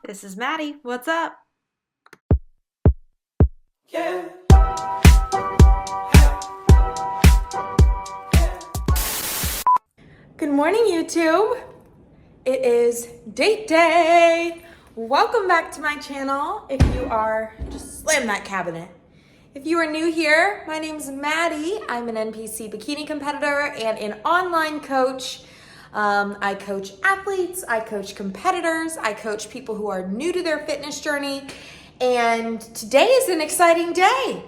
This is Maddie. What's up? Yeah. Good morning, YouTube. It is date day. Welcome back to my channel. If you are, just slam that cabinet. If you are new here, my name is Maddie. I'm an NPC bikini competitor and an online coach. I coach athletes, I coach competitors, I coach people who are new to their fitness journey, and today is an exciting day.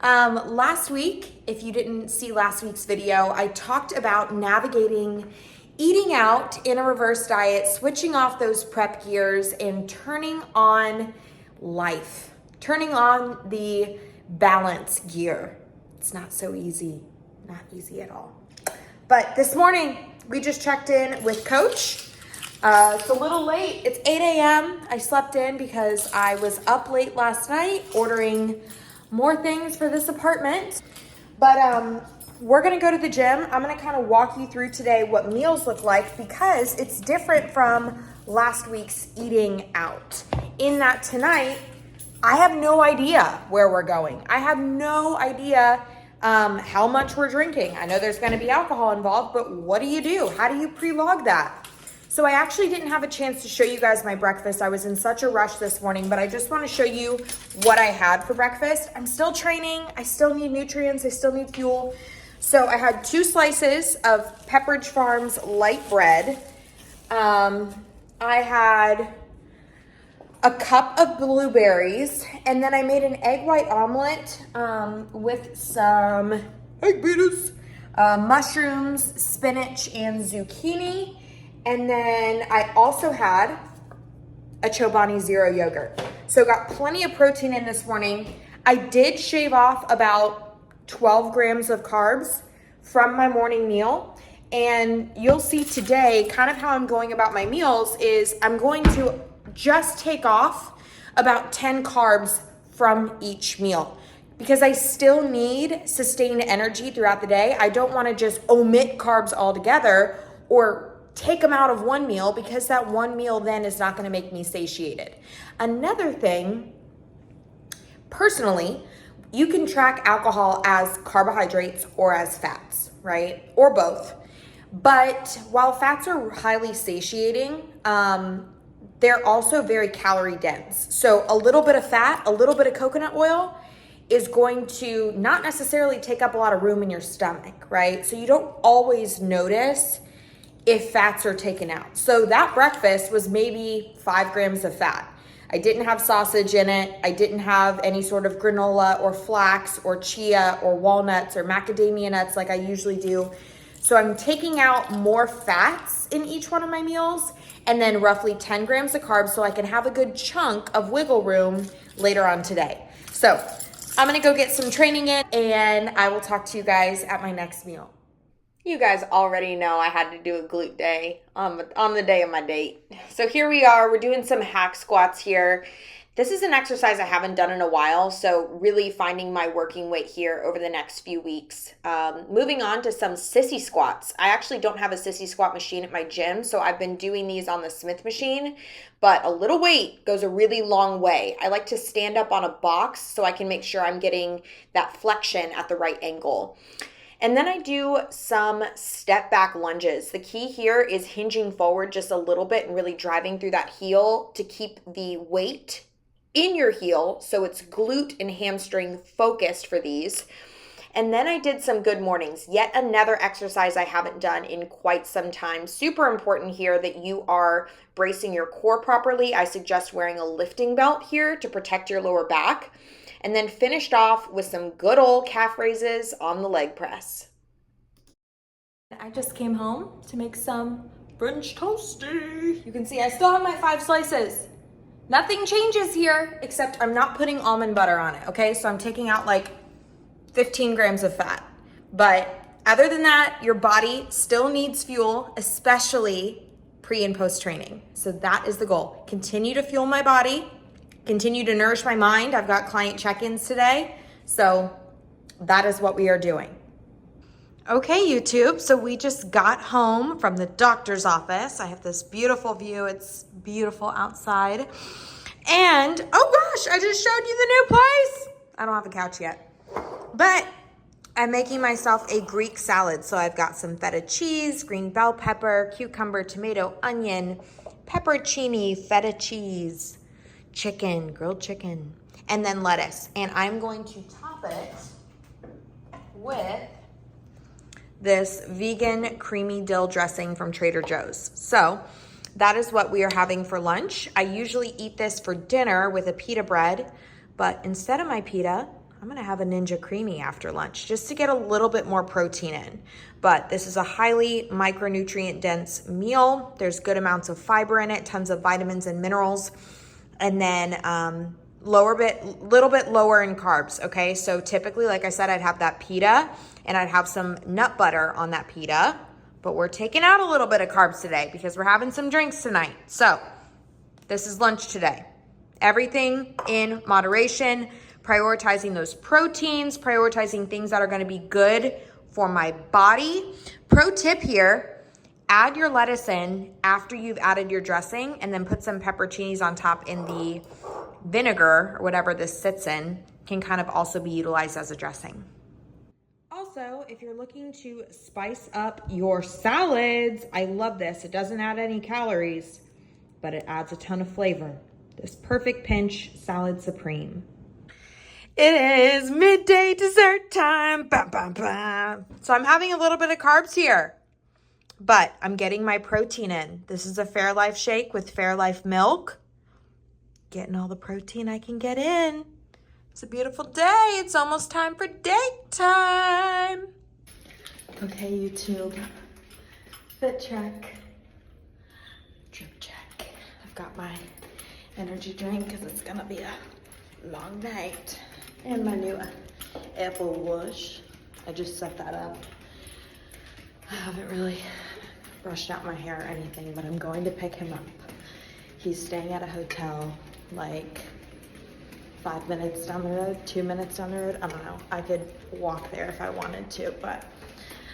Last week, if you didn't see last week's video, I talked about navigating eating out in a reverse diet, switching off those prep gears, and turning on life, turning on the balance gear. It's not so easy, not easy at all. But this morning, we just checked in with Coach. It's a little late. It's 8 a.m. I slept in because I was up late last night ordering more things for this apartment. But we're gonna go to the gym. I'm gonna kind of walk you through today what meals look like because it's different from last week's eating out. In that tonight, I have no idea where we're going. I have no idea how much we're drinking. I know there's gonna be alcohol involved, but what do you do? How do you pre-log that? So I actually didn't have a chance to show you guys my breakfast. I was in such a rush this morning, but I just wanna show you what I had for breakfast. I'm still training, I still need nutrients, I still need fuel. So I had 2 slices of Pepperidge Farms light bread. I had a cup of blueberries, and then I made an egg white omelet with some egg beaters, mushrooms, spinach, and zucchini. And then I also had a Chobani Zero yogurt. So got plenty of protein in this morning. I did shave off about 12 grams of carbs from my morning meal. And you'll see today kind of how I'm going about my meals is I'm going to just take off about 10 carbs from each meal because I still need sustained energy throughout the day. I don't want to just omit carbs altogether or take them out of one meal because that one meal then is not going to make me satiated. Another thing, personally, you can track alcohol as carbohydrates or as fats, right? Or both. But while fats are highly satiating, they're also very calorie dense. So a little bit of fat, a little bit of coconut oil is going to not necessarily take up a lot of room in your stomach, right? So you don't always notice if fats are taken out. So that breakfast was maybe 5 grams of fat. I didn't have sausage in it. I didn't have any sort of granola or flax or chia or walnuts or macadamia nuts like I usually do. So I'm taking out more fats in each one of my meals and then roughly 10 grams of carbs so I can have a good chunk of wiggle room later on today. So I'm gonna go get some training in and I will talk to you guys at my next meal. You guys already know I had to do a glute day on the day of my date. So here we are, we're doing some hack squats here. This is an exercise I haven't done in a while, so really finding my working weight here over the next few weeks. Moving on to some sissy squats. I actually don't have a sissy squat machine at my gym, so I've been doing these on the Smith machine, but a little weight goes a really long way. I like to stand up on a box so I can make sure I'm getting that flexion at the right angle. And then I do some step back lunges. The key here is hinging forward just a little bit and really driving through that heel to keep the weight in your heel so it's glute and hamstring focused for these. And then I did some good mornings. Yet another exercise I haven't done in quite some time. Super important here that you are bracing your core properly. I suggest wearing a lifting belt here to protect your lower back. And then finished off with some good old calf raises on the leg press. I just came home to make some French toasty. You can see I still have my 5 slices. Nothing changes here except I'm not putting almond butter on it, okay? So I'm taking out like 15 grams of fat. But other than that, your body still needs fuel, especially pre and post training. So that is the goal. Continue to fuel my body. Continue to nourish my mind. I've got client check-ins today. So that is what we are doing. Okay, YouTube, so we just got home from the doctor's office. I have this beautiful view. It's beautiful outside. And, oh gosh, I just showed you the new place. I don't have a couch yet. But I'm making myself a Greek salad. So I've got some feta cheese, green bell pepper, cucumber, tomato, onion, pepperoncini, feta cheese, chicken, grilled chicken, and then lettuce. And I'm going to top it with this vegan creamy dill dressing from Trader Joe's. So that is what we are having for lunch. I usually eat this for dinner with a pita bread, but instead of my pita, I'm gonna have a Ninja Creamy after lunch just to get a little bit more protein in. But this is a highly micronutrient dense meal. There's good amounts of fiber in it, tons of vitamins and minerals, and then little bit lower in carbs, okay? So typically, like I said, I'd have that pita and I'd have some nut butter on that pita, but we're taking out a little bit of carbs today because we're having some drinks tonight. So this is lunch today. Everything in moderation, prioritizing those proteins, prioritizing things that are gonna be good for my body. Pro tip here, add your lettuce in after you've added your dressing and then put some pepperoncinis on top in the vinegar or whatever this sits in, can kind of also be utilized as a dressing. Also, if you're looking to spice up your salads, I love this. It doesn't add any calories, but it adds a ton of flavor. This Perfect Pinch Salad Supreme. It is midday dessert time. Bah, bah, bah. So I'm having a little bit of carbs here, but I'm getting my protein in. This is a Fairlife shake with Fairlife milk. Getting all the protein I can get in. It's a beautiful day. It's almost time for date time. Okay, YouTube. Fit check. Drip check. I've got my energy drink because it's gonna be a long night. And my new Apple Watch. I just set that up. I haven't really brushed out my hair or anything, but I'm going to pick him up. He's staying at a hotel like 5 minutes down the road, 2 minutes down the road. I don't know. I could walk there if I wanted to, but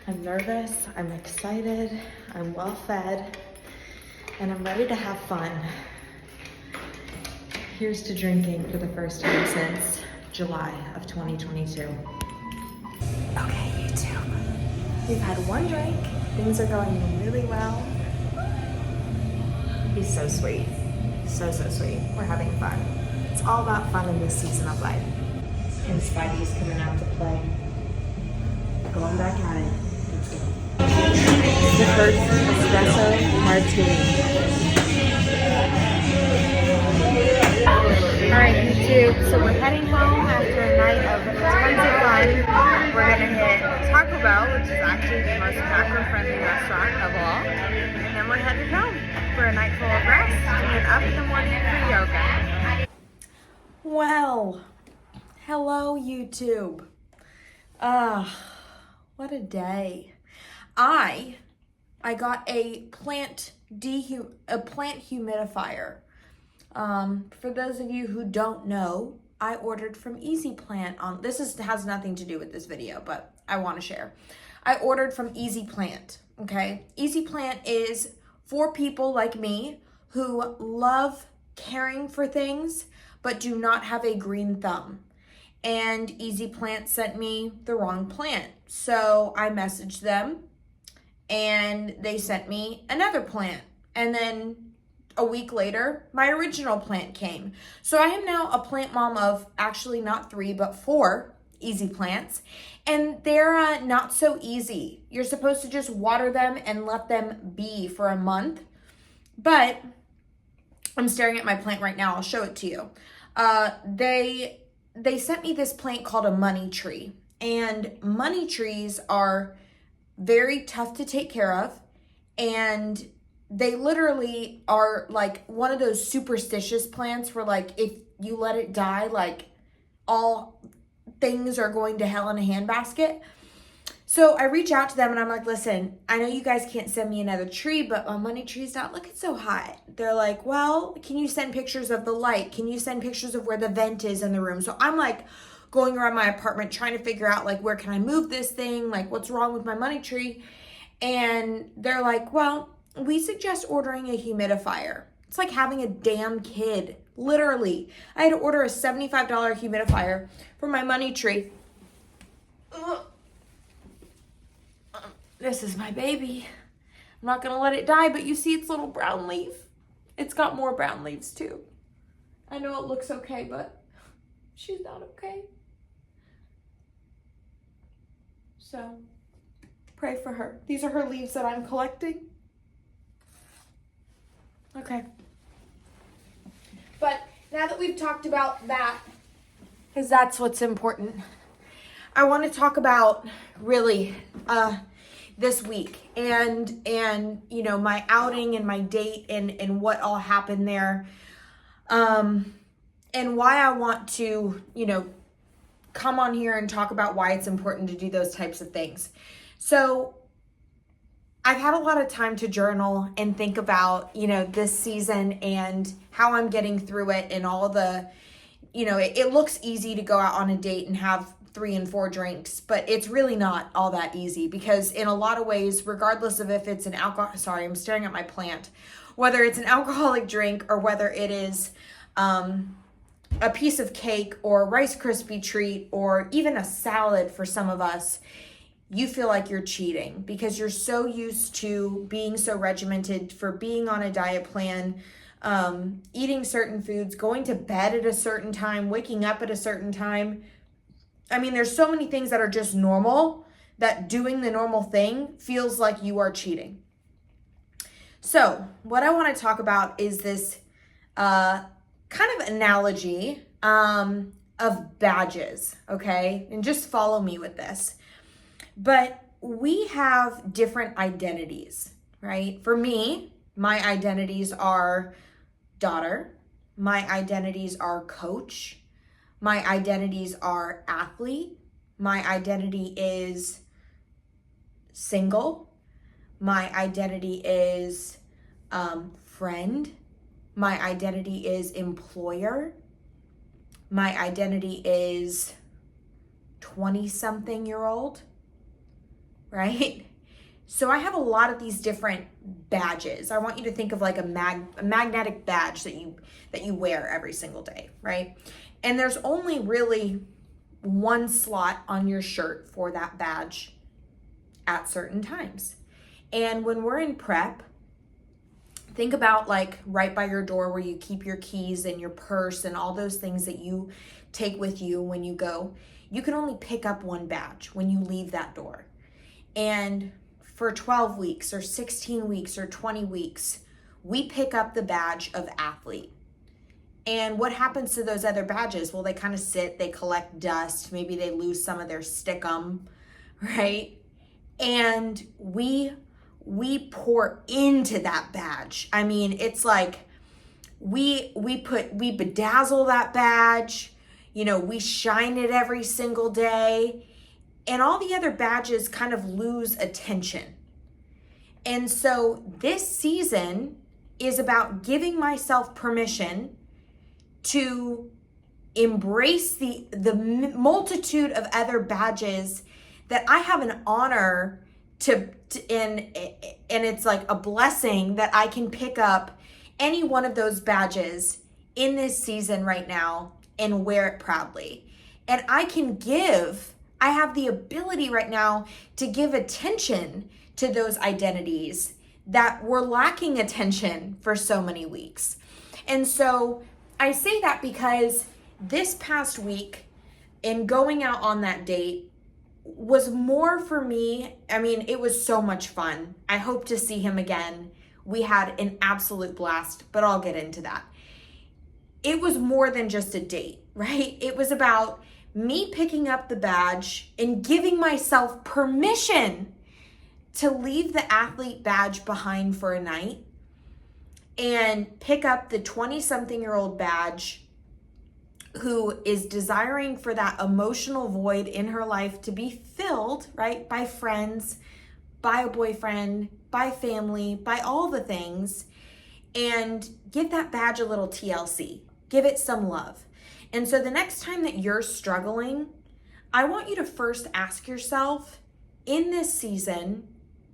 I'm nervous, I'm excited, I'm well fed, and I'm ready to have fun. Here's to drinking for the first time since July of 2022. Okay, YouTube. We've had one drink. Things are going really well. He's so sweet. So sweet. We're having fun. It's all about fun in this season of life. And Spidey's coming out to play. Going back at it. Let's go. The first espresso martini. Alright, YouTube, so we're heading home after a night of tons of fun. We're gonna hit Taco Bell, which is actually the most macro-friendly restaurant of all. And then we're headed home for a night full of rest and up in the morning for yoga. Well, hello YouTube. What a day. I got a plant humidifier. For those of you who don't know, I ordered from Easy Plant has nothing to do with this video, but I want to share. I ordered from Easy Plant, okay? Easy Plant is for people like me who love caring for things, but do not have a green thumb. And Easy Plant sent me the wrong plant. So I messaged them and they sent me another plant. And then a week later, my original plant came. So I am now a plant mom of actually not 3, but 4 Easy Plants. And they're not so easy. You're supposed to just water them and let them be for a month. But I'm staring at my plant right now. I'll show it to you. They sent me this plant called a money tree. And money trees are very tough to take care of. And they literally are like one of those superstitious plants where like if you let it die, like all things are going to hell in a handbasket. So I reach out to them and I'm like, listen, I know you guys can't send me another tree, but my money tree's not looking so hot. They're like, well, can you send pictures of the light? Can you send pictures of where the vent is in the room? So I'm like going around my apartment trying to figure out like, where can I move this thing? Like, what's wrong with my money tree? And they're like, well, we suggest ordering a humidifier. It's like having a damn kid. Literally. I had to order a $75 humidifier for my money tree. Ugh. This is my baby. I'm not going to let it die, but you see its little brown leaf. It's got more brown leaves too. I know it looks okay, but she's not okay. So pray for her. These are her leaves that I'm collecting. Okay. But now that we've talked about that, because that's what's important, I want to talk about really this week and you know, my outing and my date and what all happened there, and why I want to, you know, come on here and talk about why it's important to do those types of things. So I've had a lot of time to journal and think about, you know, this season and how I'm getting through it and all the, you know, it looks easy to go out on a date and have 3 and 4 drinks, but it's really not all that easy, because in a lot of ways, regardless of if it's an sorry, I'm staring at my plant, whether it's an alcoholic drink or whether it is a piece of cake or a Rice Krispie treat or even a salad for some of us, you feel like you're cheating because you're so used to being so regimented, for being on a diet plan, eating certain foods, going to bed at a certain time, waking up at a certain time. I mean, there's so many things that are just normal that doing the normal thing feels like you are cheating. So what I want to talk about is this kind of analogy of badges, okay? And just follow me with this. But we have different identities, right? For me, my identities are daughter. My identities are coach. My identities are athlete. My identity is single. My identity is friend. My identity is employer. My identity is 20-something-year-old, right? So I have a lot of these different badges. I want you to think of like a magnetic badge that you wear every single day, right? And there's only really one slot on your shirt for that badge at certain times. And when we're in prep, think about like right by your door where you keep your keys and your purse and all those things that you take with you when you go. You can only pick up one badge when you leave that door. And for 12 weeks or 16 weeks or 20 weeks, we pick up the badge of athlete. And what happens to those other badges? Well, they kind of sit, they collect dust, maybe they lose some of their stickum, right? And we pour into that badge. I mean, it's like we bedazzle that badge, you know, we shine it every single day, and all the other badges kind of lose attention. And so this season is about giving myself permission to embrace the multitude of other badges that I have an honor to and it's like a blessing that I can pick up any one of those badges in this season right now and wear it proudly. And I have the ability right now to give attention to those identities that were lacking attention for so many weeks. And so I say that because this past week in going out on that date was more for me. I mean, it was so much fun. I hope to see him again. We had an absolute blast, but I'll get into that. It was more than just a date, right? It was about me picking up the badge and giving myself permission to leave the athlete badge behind for a night and pick up the 20-something-year-old badge who is desiring for that emotional void in her life to be filled, right, by friends, by a boyfriend, by family, by all the things, and give that badge a little TLC. Give it some love. And so the next time that you're struggling, I want you to first ask yourself, in this season,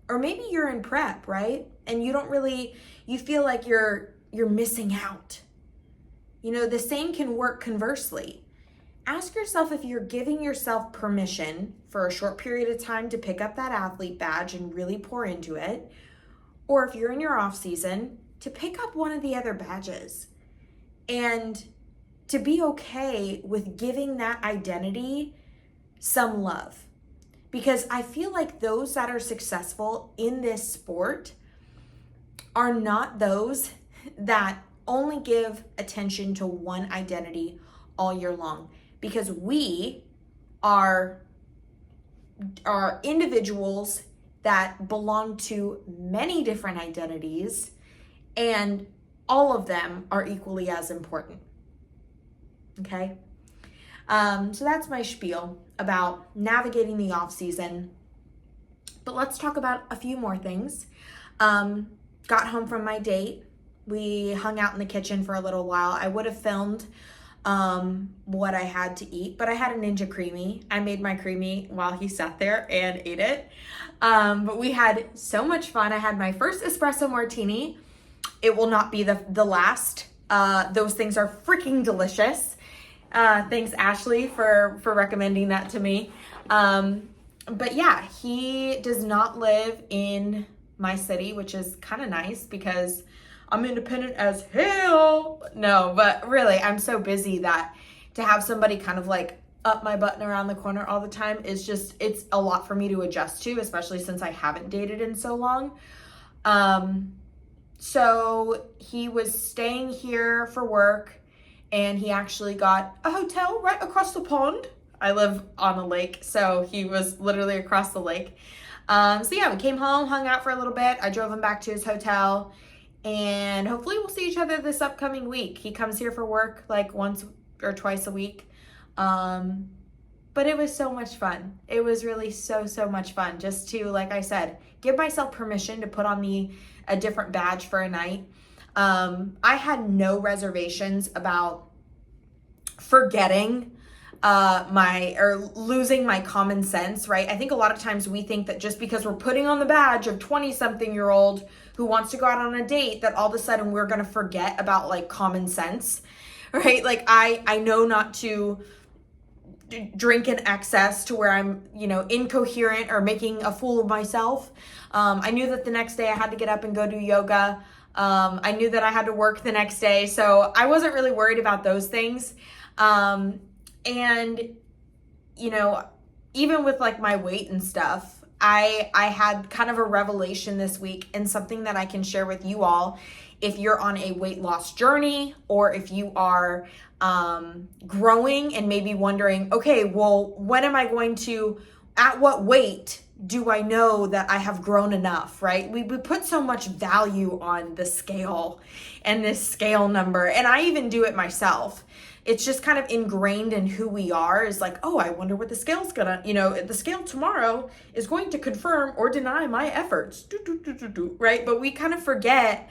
or maybe you're in prep, right? And you feel like you're missing out. The same can work conversely. Ask yourself if you're giving yourself permission for a short period of time to pick up that athlete badge and really pour into it, or if you're in your off season, to pick up one of the other badges and to be okay with giving that identity some love. Because I feel like those that are successful in this sport are not those that only give attention to one identity all year long. Because we are individuals that belong to many different identities, and all of them are equally as important. Okay? So that's my spiel about navigating the off season. But let's talk about a few more things. Got home from my date. We hung out in the kitchen for a little while. I would have filmed what I had to eat, but I had a Ninja Creamy. I made my creamy while he sat there and ate it. But we had so much fun. I had my first espresso martini. It will not be the last. Those things are freaking delicious. Thanks, Ashley, for recommending that to me. But yeah, he does not live in my city, which is kind of nice because I'm independent as hell. No, but really, I'm so busy that to have somebody kind of like up my butt and around the corner all the time is just, it's a lot for me to adjust to, especially since I haven't dated in so long. So he was staying here for work, and he actually got a hotel right across the pond. I live on a lake, so he was literally across the lake. So yeah, we came home, hung out for a little bit. I drove him back to his hotel, and hopefully we'll see each other this upcoming week. He comes here for work like once or twice a week. But it was so much fun. It was really so much fun just to, like I said, give myself permission to put on a different badge for a night. I had no reservations about forgetting losing my common sense, right? I think a lot of times we think that just because we're putting on the badge of 20-something-year-old who wants to go out on a date, that all of a sudden we're going to forget about like common sense, right? Like I know not to drink in excess to where I'm, incoherent or making a fool of myself. I knew that the next day I had to get up and go do yoga. I knew that I had to work the next day. So I wasn't really worried about those things. And, even with like my weight and stuff, I had kind of a revelation this week, and something that I can share with you all if you're on a weight loss journey, or if you are growing and maybe wondering, okay, well, when am I going to, at what weight do I know that I have grown enough, right? We put so much value on the scale and this scale number, and I even do it myself. It's just kind of ingrained in who we are, is like, oh, I wonder what the scale's gonna, the scale tomorrow is going to confirm or deny my efforts, right? But we kind of forget,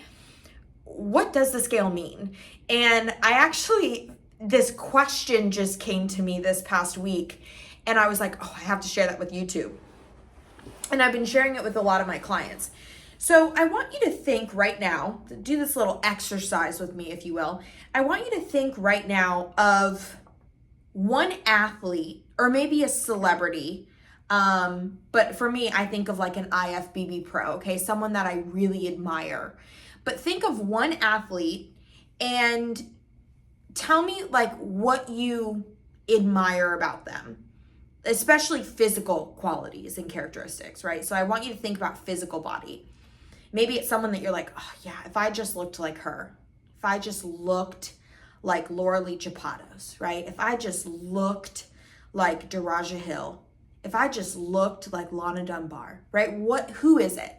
what does the scale mean? And this question just came to me this past week, and I was like, oh, I have to share that with you too. And I've been sharing it with a lot of my clients. So I want you to think right now, do this little exercise with me, if you will. I want you to think right now of one athlete, or maybe a celebrity. But for me, I think of like an IFBB pro, okay? Someone that I really admire. But think of one athlete and tell me like what you admire about them, especially physical qualities and characteristics, right? So I want you to think about physical body. Maybe it's someone that you're like, oh yeah, if I just looked like her, if I just looked like Laura Lee Chapatos, right? If I just looked like Daraja Hill, if I just looked like Lana Dunbar, right? Who is it?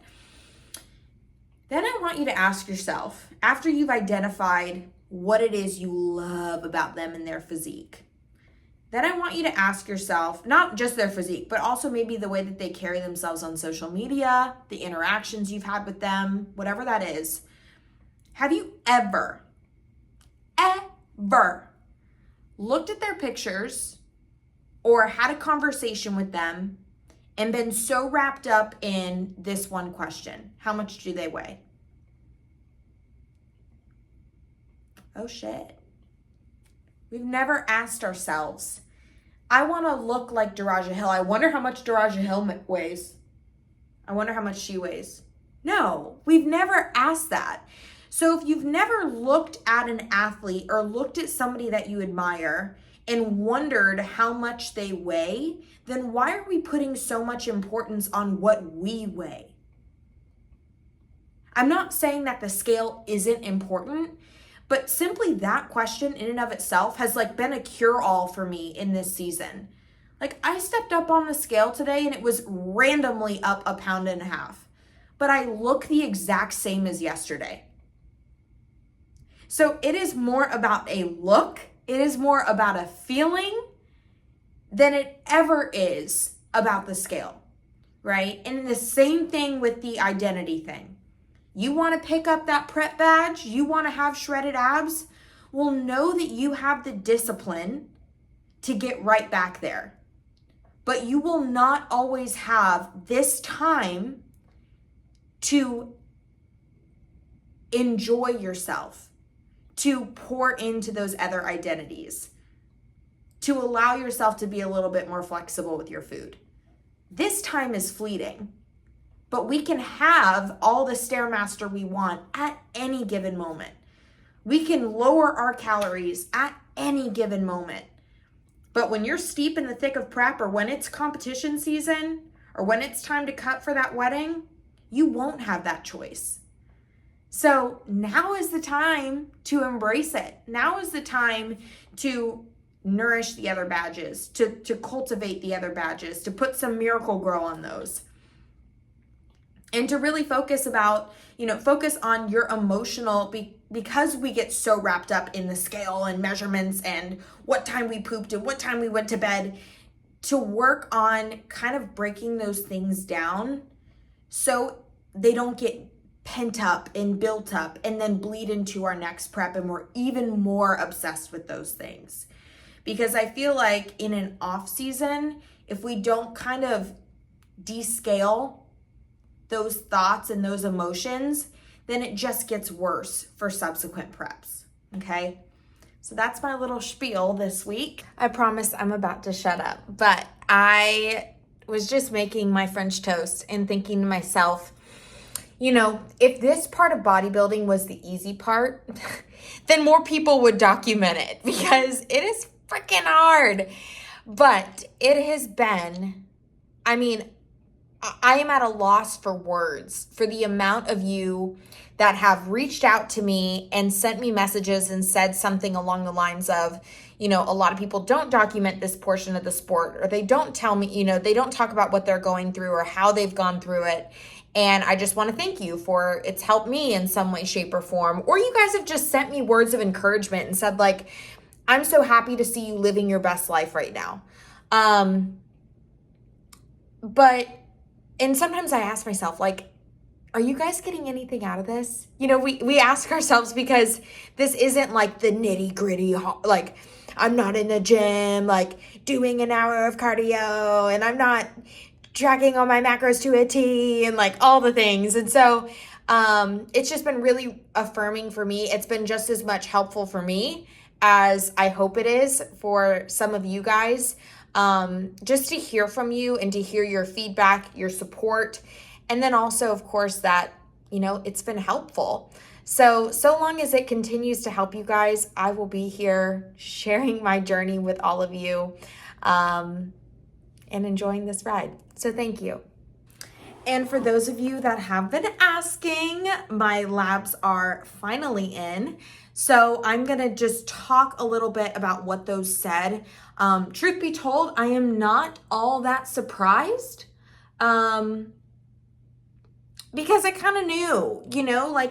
Then I want you to ask yourself, after you've identified what it is you love about them and their physique, then I want you to ask yourself, not just their physique, but also maybe the way that they carry themselves on social media, the interactions you've had with them, whatever that is. Have you ever looked at their pictures or had a conversation with them and been so wrapped up in this one question: how much do they weigh? Oh shit. We've never asked ourselves, I want to look like Daraja Hill. I wonder how much Daraja Hill weighs. I wonder how much she weighs. No, we've never asked that. So if you've never looked at an athlete or looked at somebody that you admire and wondered how much they weigh, then why are we putting so much importance on what we weigh? I'm not saying that the scale isn't important, but simply that question in and of itself has been a cure-all for me in this season. I stepped up on the scale today and it was randomly up 1.5 pounds, but I look the exact same as yesterday. So it is more about a look, it is more about a feeling than it ever is about the scale, right? And the same thing with the identity thing. You want to pick up that prep badge? You want to have shredded abs? Well, know that you have the discipline to get right back there. But you will not always have this time to enjoy yourself, to pour into those other identities, to allow yourself to be a little bit more flexible with your food. This time is fleeting. But we can have all the Stairmaster we want at any given moment. We can lower our calories at any given moment. But when you're steep in the thick of prep, or when it's competition season, or when it's time to cut for that wedding, you won't have that choice. So now is the time to embrace it. Now is the time to nourish the other badges, to cultivate the other badges, to put some Miracle Grow on those. And to really focus on your emotional, because we get so wrapped up in the scale and measurements and what time we pooped and what time we went to bed, to work on kind of breaking those things down so they don't get pent up and built up and then bleed into our next prep and we're even more obsessed with those things. Because I feel like in an off season, if we don't kind of descale those thoughts and those emotions, then it just gets worse for subsequent preps, okay? So that's my little spiel this week. I promise I'm about to shut up, but I was just making my French toast and thinking to myself, if this part of bodybuilding was the easy part, then more people would document it because it is freaking hard. But it has been, I am at a loss for words for the amount of you that have reached out to me and sent me messages and said something along the lines of, a lot of people don't document this portion of the sport, or they don't tell me, they don't talk about what they're going through or how they've gone through it. And I just want to thank you for it's helped me in some way, shape, or form. Or you guys have just sent me words of encouragement and said, I'm so happy to see you living your best life right now. And sometimes I ask myself, are you guys getting anything out of this? We ask ourselves because this isn't the nitty gritty, I'm not in the gym, doing an hour of cardio, and I'm not tracking all my macros to a T and all the things. And so it's just been really affirming for me. It's been just as much helpful for me as I hope it is for some of you guys. Just to hear from you and to hear your feedback, your support, and then also, of course, that, it's been helpful. So long as it continues to help you guys, I will be here sharing my journey with all of you, and enjoying this ride. So thank you. And for those of you that have been asking, my labs are finally in. So I'm going to just talk a little bit about what those said. Truth be told, I am not all that surprised. Because I kind of knew,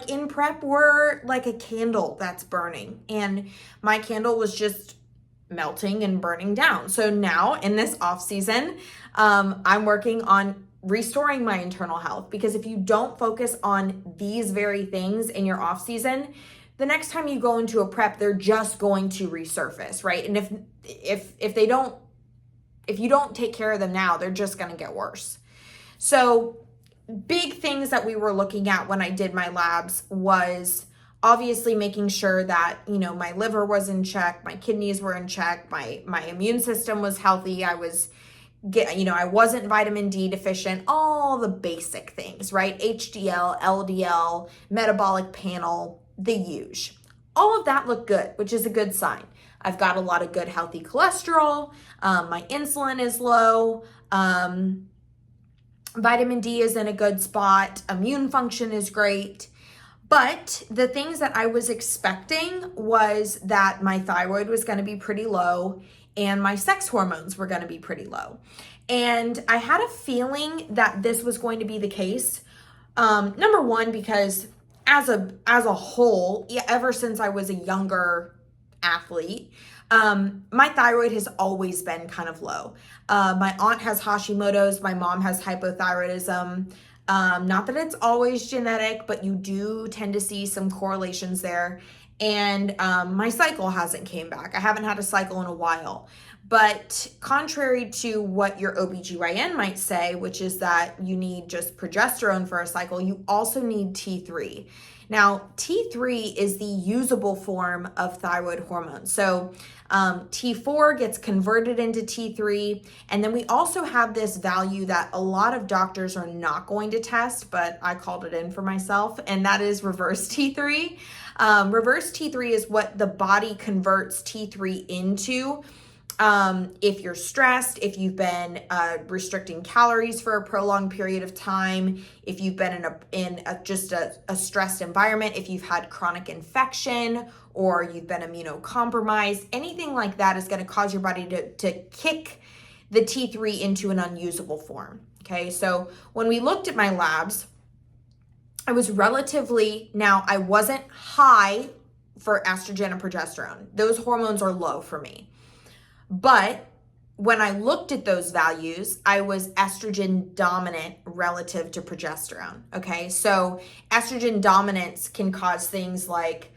in prep, we're like a candle that's burning. And my candle was just melting and burning down. So now in this off season, I'm working on restoring my internal health, because if you don't focus on these very things in your off season, the next time you go into a prep, they're just going to resurface, right? And if you don't take care of them now, they're just going to get worse. So big things that we were looking at when I did my labs was obviously making sure that, my liver was in check, my kidneys were in check, my immune system was healthy, I wasn't vitamin D deficient, all the basic things, right? HDL, LDL, metabolic panel, the huge. All of that looked good, which is a good sign. I've got a lot of good healthy cholesterol. My insulin is low. Vitamin D is in a good spot. Immune function is great. But the things that I was expecting was that my thyroid was going to be pretty low and my sex hormones were going to be pretty low. And I had a feeling that this was going to be the case. Number one, because as a whole, ever since I was a younger athlete, my thyroid has always been kind of low. My aunt has Hashimoto's, my mom has hypothyroidism. Not that it's always genetic, but you do tend to see some correlations there. And my cycle hasn't came back. I haven't had a cycle in a while. But contrary to what your OBGYN might say, which is that you need just progesterone for a cycle, you also need T3. Now, T3 is the usable form of thyroid hormone. So T4 gets converted into T3. And then we also have this value that a lot of doctors are not going to test, but I called it in for myself, and that is reverse T3. Reverse T3 is what the body converts T3 into. If you're stressed, if you've been restricting calories for a prolonged period of time, if you've been in a stressed environment, if you've had chronic infection or you've been immunocompromised, anything like that is going to cause your body to kick the T3 into an unusable form. Okay, so when we looked at my labs, I was I wasn't high for estrogen and progesterone. Those hormones are low for me. But when I looked at those values, I was estrogen dominant relative to progesterone. Okay, so estrogen dominance can cause things like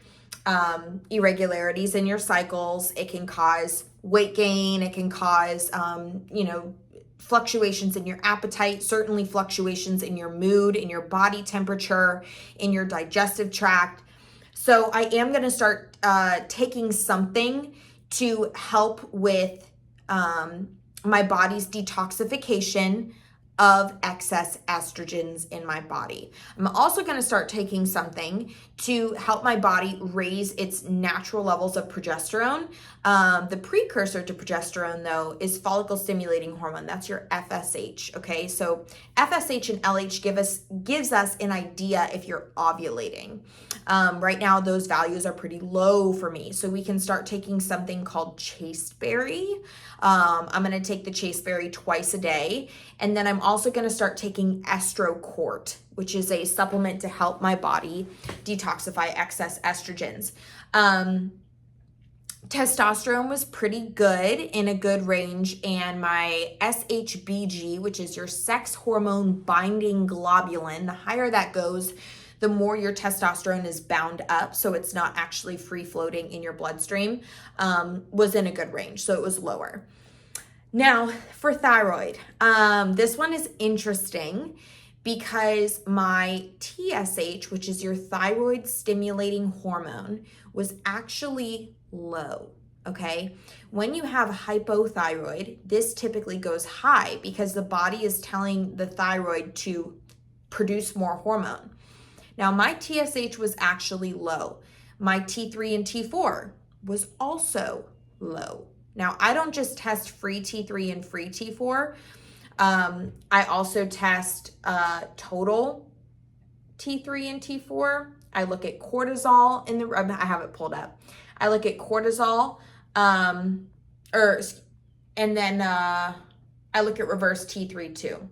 irregularities in your cycles. It can cause weight gain. It can cause, fluctuations in your appetite, certainly fluctuations in your mood, in your body temperature, in your digestive tract. So I am going to start taking something to help with my body's detoxification of excess estrogens in my body. I'm also going to start taking something to help my body raise its natural levels of progesterone. The precursor to progesterone, though, is follicle stimulating hormone. That's your FSH. Okay, so FSH and LH gives us an idea if you're ovulating. Right now, those values are pretty low for me, so we can start taking something called chasteberry. I'm going to take the chasteberry twice a day, and then I'm also going to start taking Estrocort, which is a supplement to help my body detoxify excess estrogens. Testosterone was pretty good, in a good range, and my SHBG, which is your sex hormone binding globulin, the higher that goes, the more your testosterone is bound up, so it's not actually free floating in your bloodstream, was in a good range, so it was lower. Now, for thyroid, this one is interesting because my TSH, which is your thyroid stimulating hormone, was actually low, okay? When you have hypothyroid, this typically goes high because the body is telling the thyroid to produce more hormone. Now, my TSH was actually low. My T3 and T4 was also low. Now, I don't just test free T3 and free T4. I also test total T3 and T4. I look at cortisol I have it pulled up. I look at cortisol, and then I look at reverse T3 too.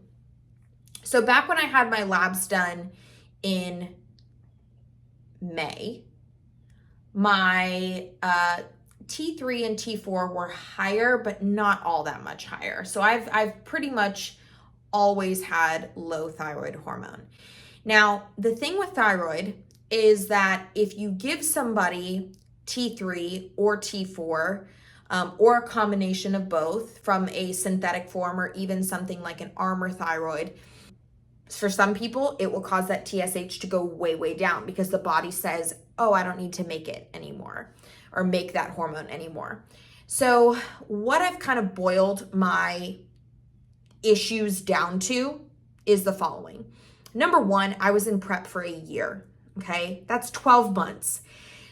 So back when I had my labs done in May, my T3 and T4 were higher, but not all that much higher. So I've pretty much always had low thyroid hormone. Now, the thing with thyroid is that if you give somebody T3 or T4, or a combination of both from a synthetic form or even something like an Armour thyroid, for some people, it will cause that TSH to go way, way down because the body says, oh, I don't need to make it anymore or make that hormone anymore. So what I've kind of boiled my issues down to is the following. Number one, I was in prep for a year, okay? That's 12 months.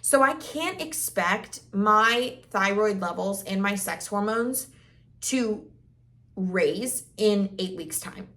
So I can't expect my thyroid levels and my sex hormones to raise in 8 weeks' time.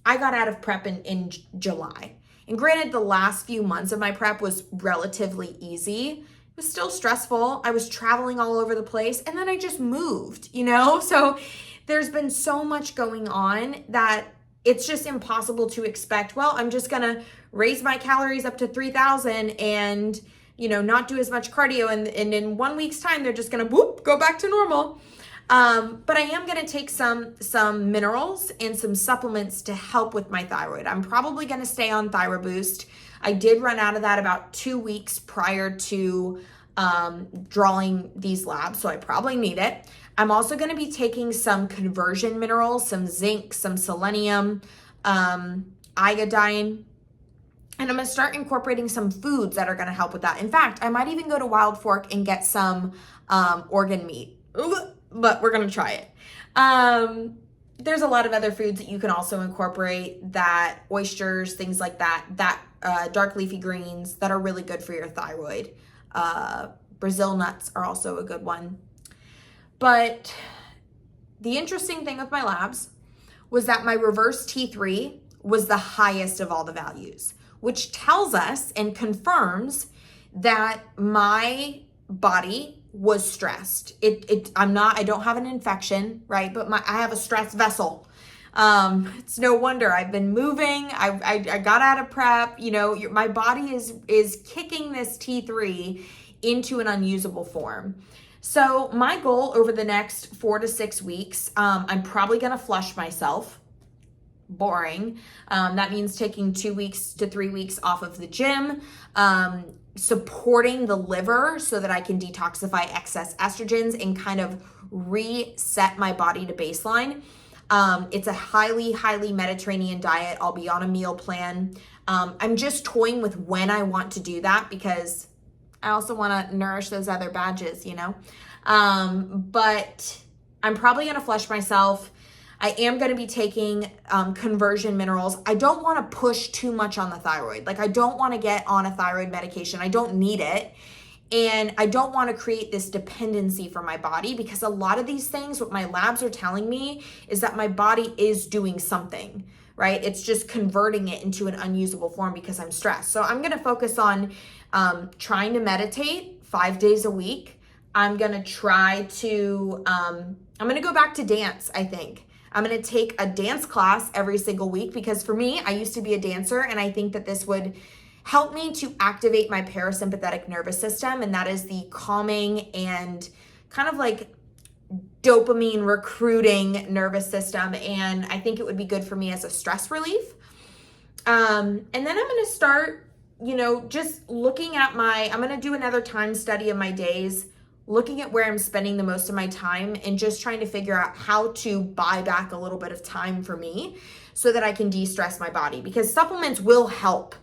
I got out of prep in July. And granted, the last few months of my prep was relatively easy. It was still stressful. I was traveling all over the place, and then I just moved, So there's been so much going on that it's just impossible to expect, well, I'm just going to raise my calories up to 3,000 and, not do as much cardio. And in 1 week's time, they're just going to go back to normal. But I am going to take some minerals and some supplements to help with my thyroid. I'm probably going to stay on Thyro Boost. I did run out of that about 2 weeks prior to drawing these labs, so I probably need it. I'm also going to be taking some conversion minerals, some zinc, some selenium, iodine, and I'm going to start incorporating some foods that are going to help with that. In fact, I might even go to Wild Fork and get some organ meat. But we're going to try it. There's a lot of other foods that you can also incorporate, that oysters, things like that, dark leafy greens that are really good for your thyroid. Brazil nuts are also a good one. But the interesting thing with my labs was that my reverse T3 was the highest of all the values, which tells us and confirms that my body was stressed. I don't have an infection, right? But I have a stress vessel. It's no wonder I've been moving. I got out of prep, my body is kicking this T3 into an unusable form. So my goal over the next 4 to 6 weeks, I'm probably going to flush myself. Boring. That means taking 2 weeks to 3 weeks off of the gym, supporting the liver so that I can detoxify excess estrogens and kind of reset my body to baseline. It's a highly, highly Mediterranean diet. I'll be on a meal plan. I'm just toying with when I want to do that because I also want to nourish those other badges, but I'm probably going to flush myself. I am going to be taking conversion minerals. I don't want to push too much on the thyroid. I don't want to get on a thyroid medication. I don't need it. And I don't want to create this dependency for my body because a lot of these things, what my labs are telling me is that my body is doing something, right? It's just converting it into an unusable form because I'm stressed. So I'm going to focus on trying to meditate 5 days a week. I'm going to try to, I'm going to go back to dance, I think. I'm going to take a dance class every single week because for me, I used to be a dancer and I think that this would help me to activate my parasympathetic nervous system, and that is the calming and kind of like dopamine recruiting nervous system, and I think it would be good for me as a stress relief. And then I'm going to start, just looking at I'm going to do another time study of my days, looking at where I'm spending the most of my time and just trying to figure out how to buy back a little bit of time for me so that I can de-stress my body, because supplements will help.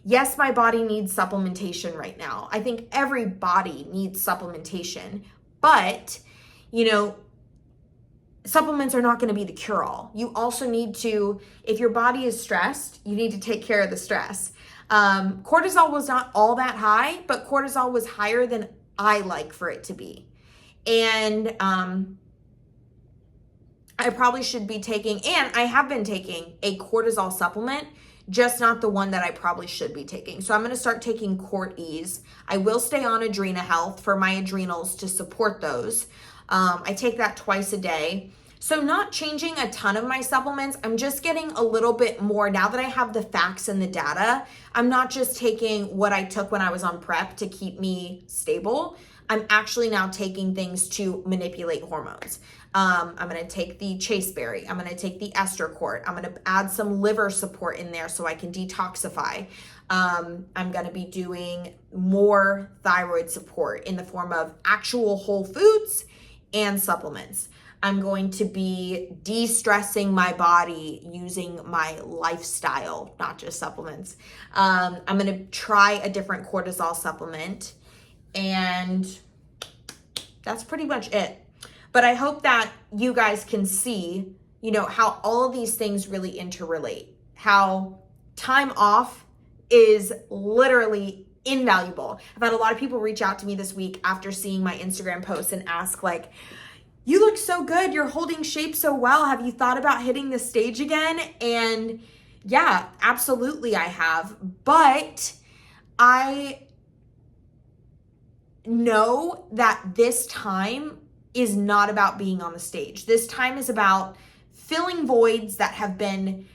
Yes, my body needs supplementation right now. I think every body needs supplementation, but, supplements are not going to be the cure-all. You also need to, if your body is stressed, you need to take care of the stress. Cortisol was not all that high, but cortisol was higher than I like for it to be. And I probably should be taking, and I have been taking a cortisol supplement, just not the one that I probably should be taking. So I'm going to start taking Cort Ease. I will stay on Adrena Health for my adrenals to support those. I take that twice a day. So not changing a ton of my supplements. I'm just getting a little bit more now that I have the facts and the data. I'm not just taking what I took when I was on prep to keep me stable. I'm actually now taking things to manipulate hormones. I'm going to take the chasteberry. I'm going to take the ester quart. I'm going to add some liver support in there so I can detoxify. I'm going to be doing more thyroid support in the form of actual whole foods and supplements. I'm going to be de-stressing my body using my lifestyle, not just supplements. I'm going to try a different cortisol supplement, and that's pretty much it. But I hope that you guys can see, how all of these things really interrelate, how time off is literally invaluable. I've had a lot of people reach out to me this week after seeing my Instagram posts and ask, like, you look so good, you're holding shape so well, have you thought about hitting the stage again? And yeah, absolutely I have, but I know that this time is not about being on the stage. This time is about filling voids that have been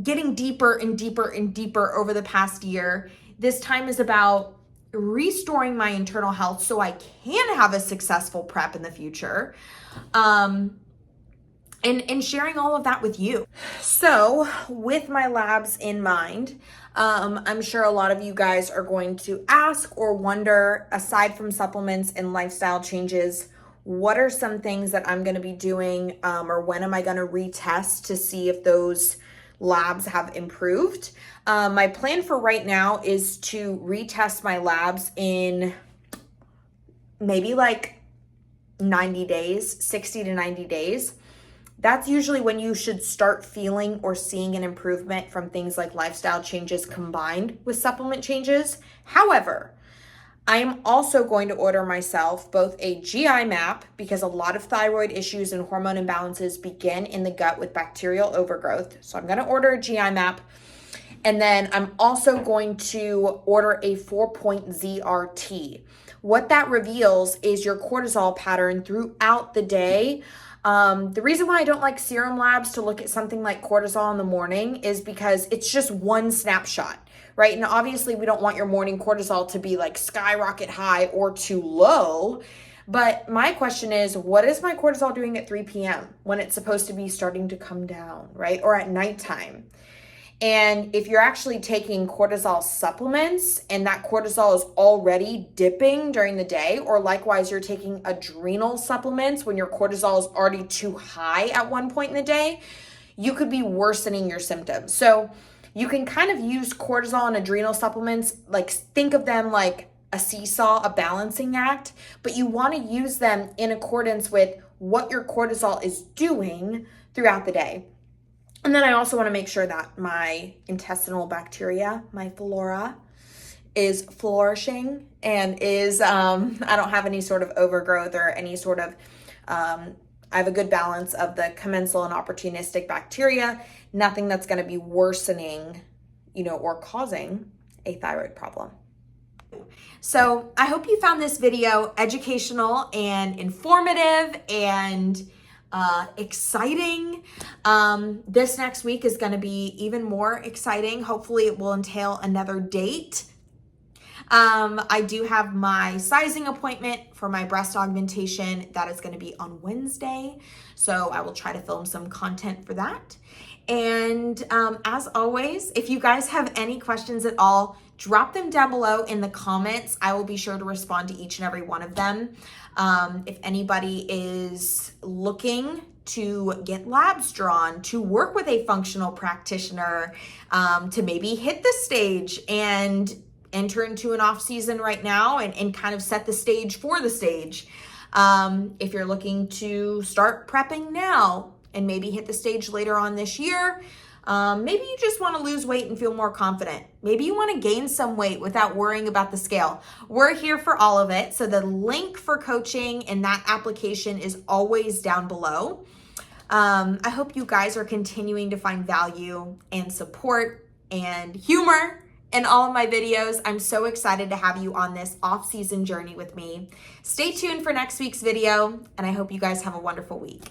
getting deeper and deeper and deeper over the past year. This time is about restoring my internal health so I can have a successful prep in the future, and sharing all of that with you. So with my labs in mind, I'm sure a lot of you guys are going to ask or wonder, aside from supplements and lifestyle changes, what are some things that I'm going to be doing, or when am I going to retest to see if those labs have improved? My plan for right now is to retest my labs in maybe like 90 days, 60 to 90 days. That's usually when you should start feeling or seeing an improvement from things like lifestyle changes combined with supplement changes. However, I am also going to order myself both a GI map, because a lot of thyroid issues and hormone imbalances begin in the gut with bacterial overgrowth. So I'm going to order a GI map. And then I'm also going to order a 4-point ZRT. What that reveals is your cortisol pattern throughout the day. The reason why I don't like serum labs to look at something like cortisol in the morning is because it's just one snapshot, right? And obviously we don't want your morning cortisol to be like skyrocket high or too low. But my question is, what is my cortisol doing at 3 p.m. when it's supposed to be starting to come down, right? Or at nighttime? And if you're actually taking cortisol supplements and that cortisol is already dipping during the day, or likewise you're taking adrenal supplements when your cortisol is already too high at one point in the day, you could be worsening your symptoms. So you can kind of use cortisol and adrenal supplements, like think of them like a seesaw, a balancing act, but you want to use them in accordance with what your cortisol is doing throughout the day. And then I also want to make sure that my intestinal bacteria, my flora, is flourishing and is, I don't have any sort of overgrowth or any sort of, I have a good balance of the commensal and opportunistic bacteria, nothing that's going to be worsening, or causing a thyroid problem. So I hope you found this video educational and informative and exciting. This next week is going to be even more exciting. Hopefully it will entail another date. I do have my sizing appointment for my breast augmentation. That is going to be on Wednesday. So I will try to film some content for that. And as always, if you guys have any questions at all, drop them down below in the comments. I will be sure to respond to each and every one of them. If anybody is looking to get labs drawn, to work with a functional practitioner, to maybe hit the stage and enter into an off season right now and kind of set the stage for the stage. If you're looking to start prepping now and maybe hit the stage later on this year, maybe you just want to lose weight and feel more confident. Maybe you want to gain some weight without worrying about the scale. We're here for all of it. So the link for coaching and that application is always down below. I hope you guys are continuing to find value and support and humor in all of my videos. I'm so excited to have you on this off-season journey with me. Stay tuned for next week's video, and I hope you guys have a wonderful week.